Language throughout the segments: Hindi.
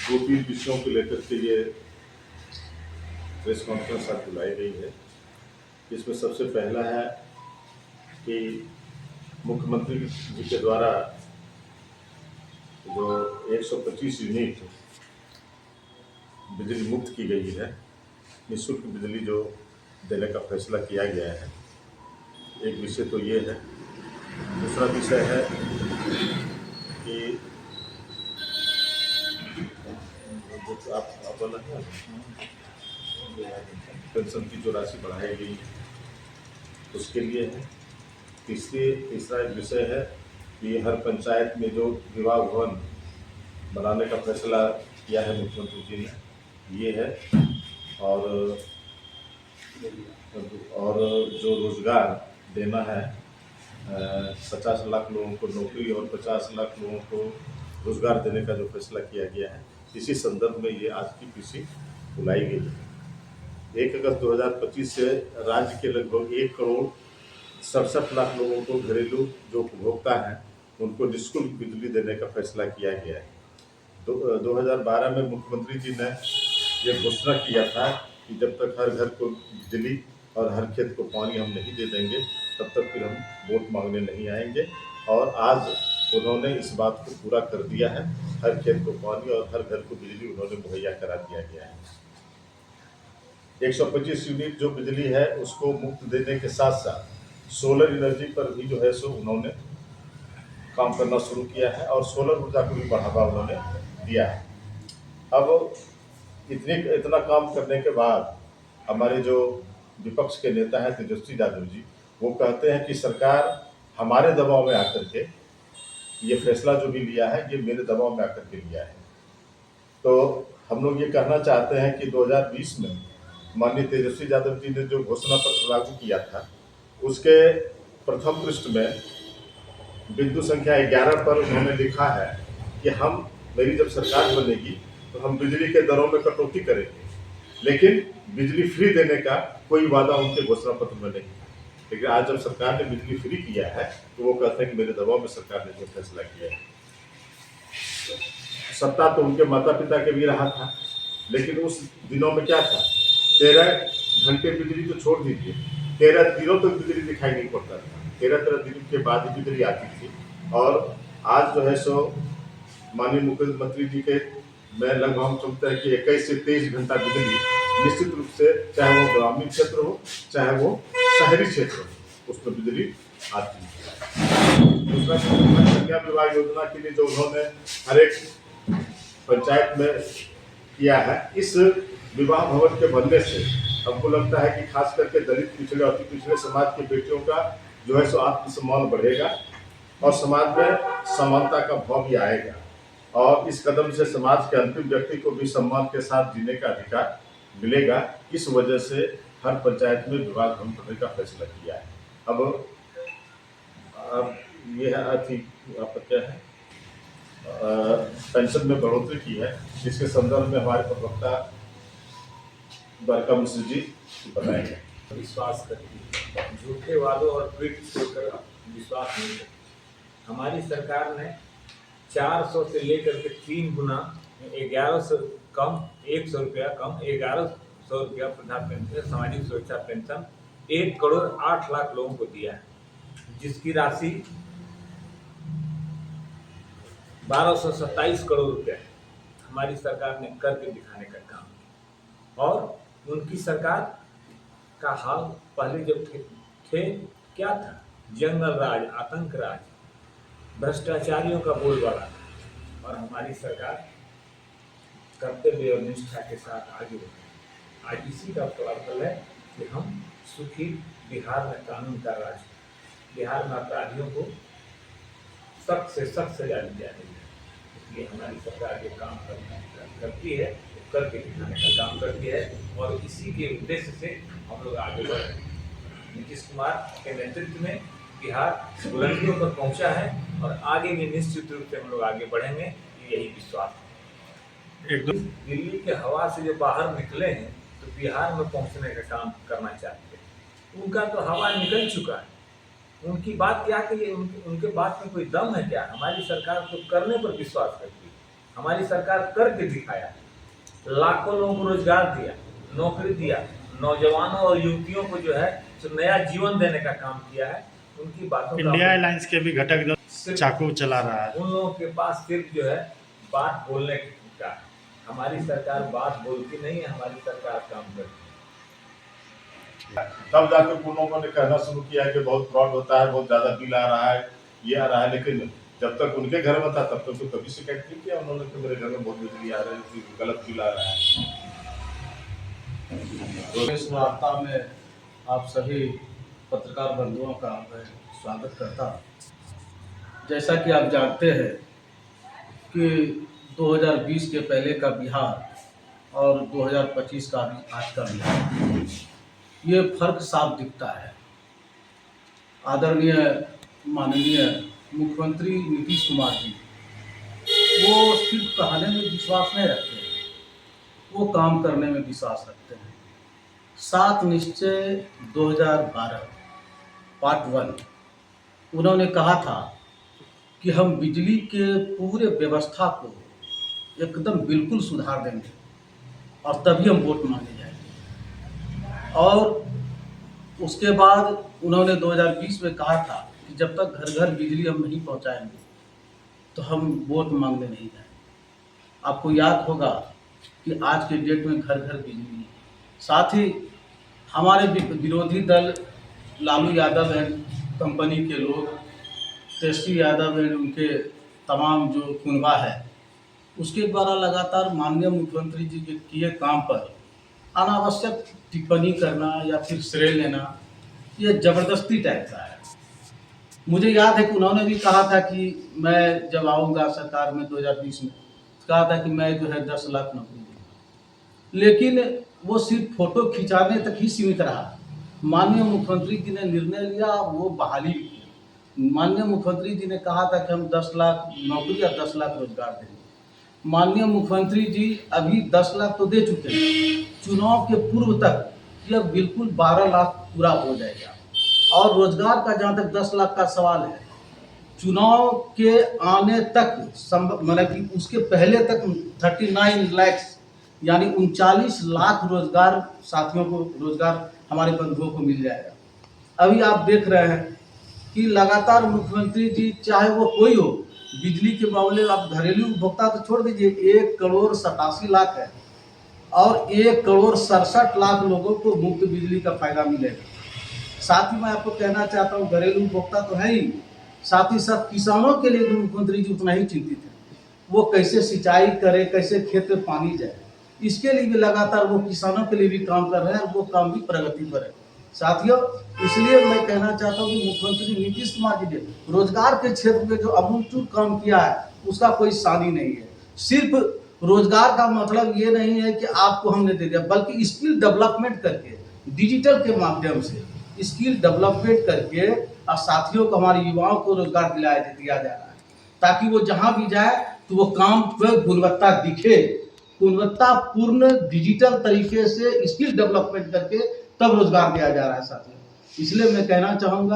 दो-तीन विषयों को लेकर के ये प्रेस कॉन्फ्रेंस आज बुलाई गई है। इसमें सबसे पहला है कि मुख्यमंत्री जी के द्वारा जो 125 यूनिट बिजली मुक्त की गई है, निःशुल्क बिजली जो देने का फैसला किया गया है, एक विषय तो ये है। दूसरा विषय है कि आप बोला है पेंशन की जो राशि बढ़ाई गई उसके लिए है। तीसरा एक विषय है कि हर पंचायत में जो विवाह भवन बनाने का फैसला किया है मुख्यमंत्री जी ने, ये है। और जो रोजगार देना है, 50 लाख लोगों को नौकरी और 50 लाख लोगों को रोजगार देने का जो फैसला किया गया है, इसी संदर्भ में ये आज की पीसी बुलाई गई है। 1 अगस्त 2025 से राज्य के लगभग 1,67,00,000 लोगों को घरेलू जो उपभोक्ता हैं उनको निःशुल्क बिजली देने का फैसला किया गया है। 2012 में मुख्यमंत्री जी ने ये घोषणा किया था कि जब तक हर घर को बिजली और हर खेत को पानी हम नहीं दे देंगे तब तक फिर हम वोट मांगने नहीं आएंगे, और आज उन्होंने इस बात को पूरा कर दिया है। हर खेत को पानी और हर घर को बिजली उन्होंने मुहैया करा दिया गया है। 125 यूनिट जो बिजली है उसको मुफ्त देने के साथ साथ सोलर एनर्जी पर भी जो है सो उन्होंने काम करना शुरू किया है और सोलर ऊर्जा को भी बढ़ावा उन्होंने दिया है। अब इतना काम करने के बाद हमारे जो विपक्ष के नेता हैं तेजस्वी यादव जी, वो कहते हैं कि सरकार हमारे दबाव में आकर के ये फैसला जो भी लिया है ये मेरे दबाव में आकर के लिया है। तो हम लोग ये कहना चाहते हैं कि 2020 में माननीय तेजस्वी यादव जी ने जो घोषणा पत्र लागू किया था उसके प्रथम पृष्ठ में बिंदु संख्या 11 पर उन्होंने लिखा है कि मेरी जब सरकार बनेगी तो हम बिजली के दरों में कटौती करेंगे, लेकिन बिजली फ्री देने का कोई वादा उनके घोषणा पत्र में नहीं। लेकिन आज जब सरकार ने बिजली फ्री किया है तो वो कहते हैं कि मेरे दबाव में सरकार ने जो फैसला किया है। सत्ता तो उनके माता पिता के भी रहा था, लेकिन उस दिनों में क्या था, 13 घंटे बिजली तो छोड़ दीजिए, 13 दिनों तक बिजली दिखाई नहीं पड़ता था। 13 दिन के बाद ही बिजली आती थी। और आज जो है सो माननीय मुख्यमंत्री जी के में लगभग हम समझते हैं कि 21 से 23 घंटा बिजली निश्चित रूप से, चाहे वो ग्रामीण क्षेत्र हो चाहे वो शहरी क्षेत्र हो, उसमें बिजली आती है। दूसरा, कन्या विवाह योजना के लिए जो उन्होंने हर एक पंचायत में किया है, इस विवाह भवन के बनने से हमको लगता है कि खास करके दलित, पिछड़े और अति पिछड़े समाज की बेटियों का जो है सो आत्मसम्मान बढ़ेगा और समाज में समानता का भाव भी आएगा, और इस कदम से समाज के अंतिम व्यक्ति को भी सम्मान के साथ जीने का अधिकार मिलेगा। इस वजह से हर पंचायत में विवाह भवन करने का फैसला किया है। अब ये आपका क्या है, पेंशन में बढ़ोतरी की है, जिसके संदर्भ में हमारे प्रवक्ता द्वारका मिश्र जी बताएंगे। विश्वास करती है, झूठे वादों और ट्वीट छोड़कर विश्वास नहीं करती। हमारी सरकार ने 400 से लेकर के 3 गुना 1100 कम, 100 रुपया कम, 1100 रुपया वृद्धाप्य पेंशन, सामाजिक सुरक्षा पेंशन 1,08,00,000 लोगों को दिया है, जिसकी राशि 1227 करोड़ रुपया है। हमारी सरकार ने करके दिखाने का काम किया। और उनकी सरकार का हाल पहले जब थे क्या था, जंगल राज, आतंक राज, भ्रष्टाचारियों का बोलबाला। और हमारी सरकार कर्तव्य और निष्ठा के साथ आगे बढ़ रही है। आज इसी का फल है कि हम सुखी बिहार में कानून का राज, बिहार में अपराधियों को सख्त से सख्त सजा दी जा रही है। इसलिए हमारी सरकार जो काम करती है करके दिखाने का काम करती है, और इसी के उद्देश्य से हम लोग आगे बढ़ रहे हैं। नीतीश कुमार के नेतृत्व में बिहार बुलंदियों पर पहुंचा है और आगे भी निश्चित रूप से हम लोग आगे बढ़ेंगे, यही विश्वास है। दिल्ली के हवा से जो बाहर निकले हैं तो बिहार में पहुंचने का काम करना चाहते हैं। उनका तो हवा निकल चुका है, उनकी बात क्या कहिए, उनके बात में कोई दम है क्या? हमारी सरकार तो करने पर विश्वास करती है। हमारी सरकार करके दिखाया, लाखों लोगों को रोजगार दिया, नौकरी दिया, नौजवानों और युवतियों को जो है जो नया जीवन देने का काम किया है। उनकी बातों इंडिया एयरलाइंस के भी घटक जो सिर्फ चाकू चला रहा है। उन लोगों के पास सिर्फ जो है बात बोलने का है। हमारी सरकार बात बोलती नहीं है, हमारी सरकार काम करती है। तब जाकर उन लोगों ने कहना शुरू किया कि बहुत फ्रॉड होता है, बहुत ज्यादा बिल आ रहा है, ये आ रहा है। लेकिन जब तक उनके घर में था तब तक तो कभी शिकायत नहीं किया उन्होंने कि मेरे घर में बहुत बिजली आ रही थी, गलत बिल आ रहा है। इस वार्ता में आप सभी पत्रकार बंधुओं का मैं स्वागत करता हूँ। जैसा कि आप जानते हैं कि 2020 के पहले का बिहार और 2025 का आज का बिहार, ये फर्क साफ दिखता है। आदरणीय माननीय मुख्यमंत्री नीतीश कुमार जी, वो सिर्फ कहने में विश्वास नहीं रखते हैं, वो काम करने में विश्वास रखते हैं। 7 निश्चय 2012 पार्ट 1 उन्होंने कहा था कि हम बिजली के पूरे व्यवस्था को एकदम बिल्कुल सुधार देंगे और तभी हम वोट मांगे जाएंगे। और उसके बाद उन्होंने 2020 में कहा था कि जब तक घर घर बिजली हम नहीं पहुंचाएंगे तो हम वोट मांगने नहीं जाएंगे। आपको याद होगा कि आज के डेट में घर घर बिजली है। साथ ही हमारे विरोधी दल लालू यादव एंड कंपनी के लोग, तेजस्वी यादव एंड उनके तमाम जो कुनबा है, उसके द्वारा लगातार माननीय मुख्यमंत्री जी के किए काम पर अनावश्यक टिप्पणी करना या फिर श्रेय लेना, ये ज़बरदस्ती टाइप का है। मुझे याद है कि उन्होंने भी कहा था कि मैं जब आऊँगा सरकार में 2020 में, कहा था कि मैं जो है 10 लाख नौकरी दूँगा, लेकिन वो सिर्फ फोटो खिंचाने तक ही सीमित रहा। माननीय मुख्यमंत्री जी ने निर्णय लिया, वो बहाली भी की। माननीय मुख्यमंत्री जी ने कहा था कि हम 10 लाख नौकरी या 10 लाख रोजगार देंगे। माननीय मुख्यमंत्री जी अभी 10 लाख तो दे चुके हैं, चुनाव के पूर्व तक यह बिल्कुल 12 लाख पूरा हो जाएगा। और रोजगार का जहाँ तक 10 लाख का सवाल है, चुनाव के आने तक मतलब कि उसके पहले तक 39 लाख यानी 39 लाख रोजगार साथियों को, रोजगार हमारे बंधुओं को मिल जाएगा। अभी आप देख रहे हैं कि लगातार मुख्यमंत्री जी, चाहे वो कोई हो, बिजली के मामले में आप घरेलू उपभोक्ता तो छोड़ दीजिए, 1,87,00,000 है और 1,67,00,000 लोगों को मुफ्त बिजली का फायदा मिलेगा। साथ ही मैं आपको कहना चाहता हूँ, घरेलू उपभोक्ता तो है ही, साथ ही साथ किसानों के लिए भी मुख्यमंत्री जी उतना ही चिंतित है। वो कैसे सिंचाई करे, कैसे खेत में पानी जाए, इसके लिए भी लगातार वो किसानों के लिए भी काम कर रहे हैं। वो काम भी प्रगति पर है साथियों। इसलिए मैं कहना चाहता हूँ कि मुख्यमंत्री नीतीश कुमार जी ने रोजगार के क्षेत्र में जो अमूलचूल काम किया है, उसका कोई सानी नहीं है। सिर्फ रोजगार का मतलब ये नहीं है कि आपको हमने दे दिया, बल्कि स्किल डेवलपमेंट करके, डिजिटल के माध्यम से स्किल डेवलपमेंट करके और साथियों को, हमारे युवाओं को रोजगार दिया जा रहा है, ताकि वो जहाँ भी जाए तो वो काम पर गुणवत्ता दिखे, गुणवत्तापूर्ण डिजिटल तरीके से स्किल डेवलपमेंट करके तब रोजगार दिया जा रहा है साथियों। इसलिए मैं कहना चाहूँगा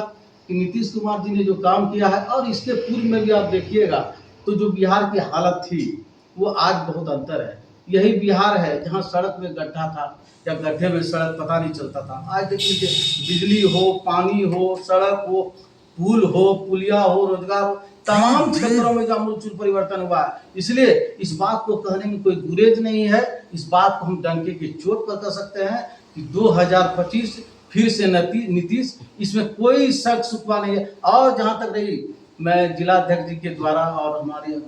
कि नीतीश कुमार जी ने जो काम किया है, और इसके पूर्व में भी आप देखिएगा तो जो बिहार की हालत थी वो आज बहुत अंतर है। यही बिहार है जहाँ सड़क में गड्ढा था या गड्ढे में सड़क पता नहीं चलता था। आज देख लीजिए, बिजली हो, पानी हो, सड़क हो, पुल हो, पुलिया हो, रोजगार हो, तमाम क्षेत्रों में आमूलचूल परिवर्तन हुआ है। इसलिए इस बात को कहने में कोई गुरेज नहीं है। इस बात को हम डंके की चोट पर कह सकते हैं कि 2025 फिर से नीतीश, इसमें कोई शक शुबा नहीं है। और जहाँ तक रही, मैं जिलाध्यक्ष जी के द्वारा और हमारे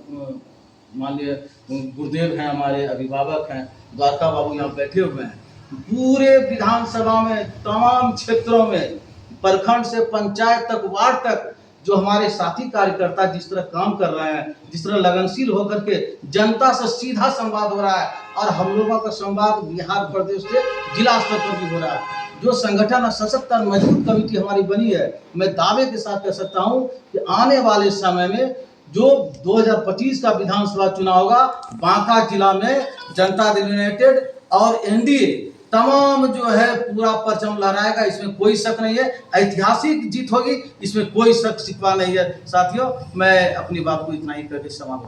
माननीय गुरुदेव हैं, हमारे अभिभावक हैं, द्वारका बाबू यहाँ बैठे हुए हैं, पूरे विधानसभा में तमाम क्षेत्रों में, प्रखंड से पंचायत तक, वार्ड तक, जो हमारे साथी कार्यकर्ता जिस तरह काम कर रहे हैं, जिस तरह लगनशील होकर के जनता से सीधा संवाद हो रहा है, और हम लोगों का संवाद बिहार प्रदेश से जिला स्तर पर भी हो रहा है। जो संगठन सशक्त और मजबूत कमेटी हमारी बनी है, मैं दावे के साथ कह सकता हूं कि आने वाले समय में जो 2025 का विधानसभा चुनाव होगा, बांका जिला में जनता दल यूनाइटेड और एनडीए तमाम जो है पूरा परचम लहराएगा। इसमें कोई शक नहीं है, ऐतिहासिक जीत होगी, इसमें कोई शक शिकवा नहीं है साथियों। मैं अपनी बात को इतना ही करके समाप्त